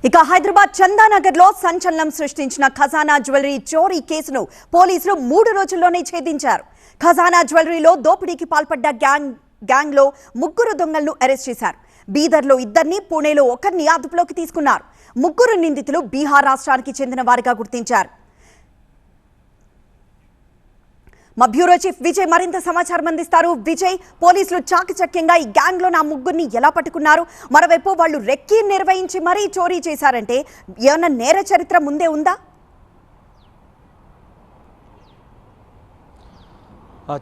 ఇక హైదరాబాద్ చందానగర్ లో సంచలనం సృష్టించిన ఖజానా జ్యువెలరీ చోరీ కేసును పోలీసులు 3 రోజుల్లోనే ఛేదించారు. ఖజానా జ్యువెలరీలో దోపిడీకి పాల్పడ్డ గ్యాంగ్ లో 3 దొంగలను అరెస్ట్ చేశారు. బీదర్లో 2, పుణేలో 1 అదుపులోకి తీసుకున్నారు. 3 నిందితులు బీహార్ రాష్ట్రానికి చెందిన వారిగా గుర్తించారు. మా బ్యూరో చీఫ్ విజయ్ మరింత సమాచారం అందిస్తారు. విజయ్, పోలీసులు చాకచక్యంగా ఈ గ్యాంగ్ లో 3 ఎలా పట్టుకున్నారు? మరోవైపు వాళ్ళు రెక్కీ నిర్వహించి మరీ చోరీ చేశారంటే ఏమన్నా నేర చరిత్ర ముందే ఉందా?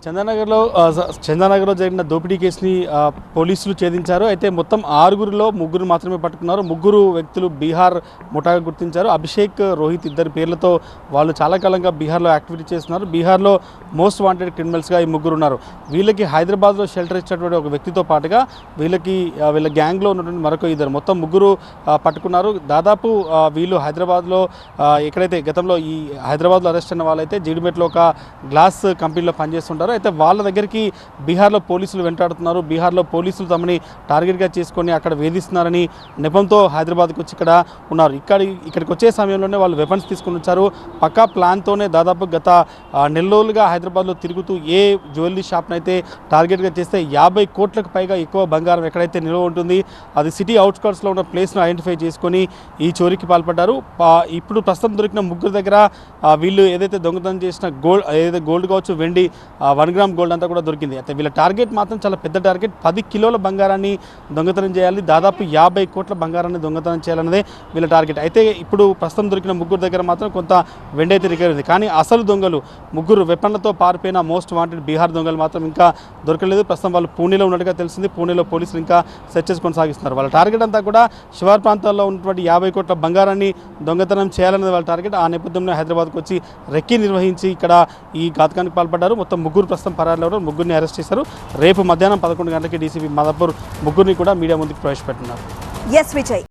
చందానగర్లో జరిగిన దోపిడీ కేసుని పోలీసులు ఛేదించారు. అయితే మొత్తం 6గురిలో 3 మాత్రమే పట్టుకున్నారు. 3 వ్యక్తులు బీహార్ ముఠాగా గుర్తించారు. అభిషేక్, రోహిత్ 2 పేర్లతో వాళ్ళు చాలా కాలంగా బీహార్లో యాక్టివిటీ చేస్తున్నారు. బీహార్లో మోస్ట్ వాంటెడ్ క్రిమినల్స్గా ఈ 3 ఉన్నారు. వీళ్ళకి హైదరాబాద్లో షెల్టర్ ఇచ్చినటువంటి ఒక వ్యక్తితో పాటుగా వీళ్ళ గ్యాంగ్లో ఉన్నటువంటి మరొక 2 మొత్తం 3 పట్టుకున్నారు. దాదాపు వీళ్ళు హైదరాబాద్లో ఎక్కడైతే గతంలో ఈ హైదరాబాద్లో అరెస్ట్ అయిన వాళ్ళైతే జీడిమెట్లో ఒక గ్లాస్ కంపెనీలో పనిచేస్తున్నారు. అయితే వాళ్ళ దగ్గరికి బీహార్లో పోలీసులు వెంటాడుతున్నారు. బీహార్లో పోలీసులు తమని టార్గెట్గా చేసుకొని అక్కడ వేధిస్తున్నారని నెపంతో హైదరాబాద్కి వచ్చి ఇక్కడ ఉన్నారు. ఇక్కడికి వచ్చే సమయంలోనే వాళ్ళు వెపన్స్ తీసుకుని వచ్చారు. పక్కా ప్లాన్తోనే దాదాపు గత నెల రోజులుగా హైదరాబాద్లో తిరుగుతూ ఏ జ్యువెలరీ షాప్నైతే టార్గెట్గా చేస్తే 50 కోట్లకు పైగా ఎక్కువ బంగారం ఎక్కడైతే నిల్వ ఉంటుంది అది సిటీ అవుట్స్కర్ట్స్లో ఉన్న ప్లేస్ను ఐడెంటిఫై చేసుకొని ఈ చోరీకి పాల్పడ్డారు. ఇప్పుడు ప్రస్తుతం దొరికిన 3 దగ్గర వీళ్ళు ఏదైతే దొంగతనం చేసిన గోల్డ్ కావచ్చు, వెండి 1 గ్రామ్ గోల్డ్ అంతా కూడా దొరికింది. అయితే వీళ్ళ టార్గెట్ మాత్రం చాలా పెద్ద టార్గెట్. 10 కిలోల బంగారాన్ని దొంగతనం చేయాలి, దాదాపు 50 కోట్ల బంగారాన్ని దొంగతనం చేయాలన్నదే వీళ్ళ టార్గెట్. అయితే ఇప్పుడు ప్రస్తుతం దొరికిన 3 దగ్గర మాత్రం కొంత వెండి అయితే రికవరీ ఉంది. కానీ అసలు దొంగలు 3 వెపన్లతో పారిపోయిన మోస్ట్ వాంటెడ్ బీహార్ దొంగలు మాత్రం ఇంకా దొరకలేదు. ప్రస్తుతం వాళ్ళు పూణేలో ఉన్నట్టుగా తెలిసింది. పూణేలో పోలీసులు ఇంకా సెర్చెస్ కొనసాగిస్తున్నారు. వాళ్ళ టార్గెట్ అంతా కూడా శివార్ ప్రాంతాల్లో ఉన్నటువంటి 50 కోట్ల బంగారాన్ని దొంగతనం చేయాలన్నది వాళ్ళ టార్గెట్. ఆ నేపథ్యంలో హైదరాబాద్కు వచ్చి రెక్కీ నిర్వహించి ఇక్కడ ఈ ఘాతకానికి పాల్పడ్డారు. మొత్తం 3 ప్రస్తుతం పరారీలో 3ని అరెస్ట్ చేశారు. రేపు మధ్యాహ్నం 11 గంటలకి డీసీపీ మాదాపూర్ 3ని కూడా మీడియా ముందుకు ప్రవేశపెట్టున్నారు. ఎస్ విజయ్.